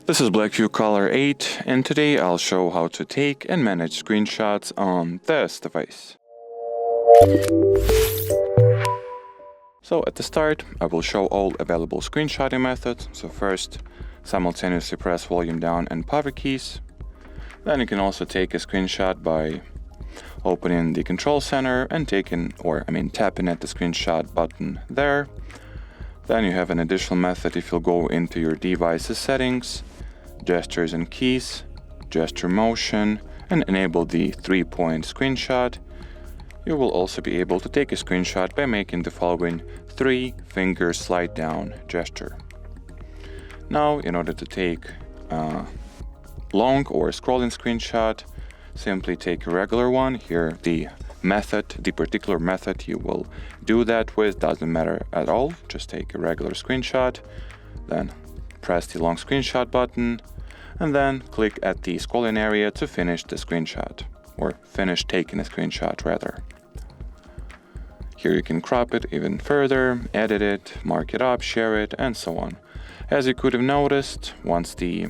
This is BLACKVIEW Color 8, and today I'll show how to take and manage screenshots on this device. So at the start, I will show all available screenshotting methods. So first, simultaneously press volume down and power keys. Then you can also take a screenshot by opening the control center and tapping at the screenshot button there. Then you have an additional method if you'll go into your device's settings, gestures and keys, gesture motion, and enable the 3-point screenshot. You will also be able to take a screenshot by making the following 3-finger slide down gesture. Now, in order to take a long or scrolling screenshot, simply take a regular one. Here, the particular method you will do that with doesn't matter at all. Just take a regular screenshot, then press the long screenshot button, and then click at the scrolling area to finish the screenshot, or finish taking a screenshot rather. Here you can crop it even further, edit it, mark it up, share it, and so on. As you could have noticed, once the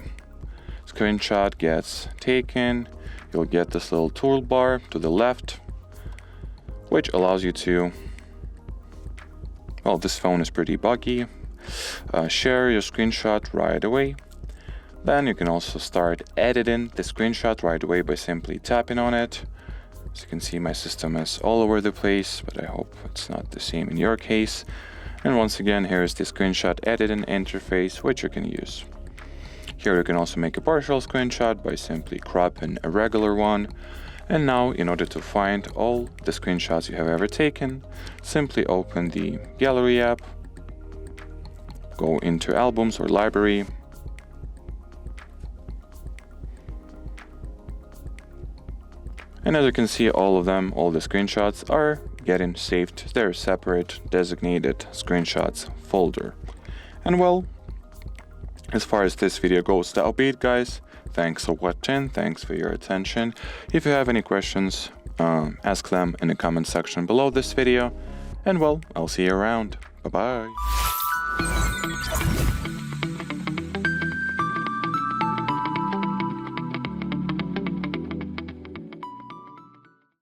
screenshot gets taken, you'll get this little toolbar to the left, which allows you to, well, this phone is pretty buggy, share your screenshot right away. Then you can also start editing the screenshot right away by simply tapping on it. As you can see, my system is all over the place, but I hope it's not the same in your case. And once again, here's the screenshot editing interface, which you can use. Here you can also make a partial screenshot by simply cropping a regular one. And now, in order to find all the screenshots you have ever taken, simply open the Gallery app, go into Albums or Library, and as you can see, all the screenshots are getting saved to their separate designated screenshots folder. And well, as far as this video goes, that'll be it, guys. Thanks for watching, thanks for your attention. If you have any questions, ask them in the comment section below this video. And well, I'll see you around. Bye-bye.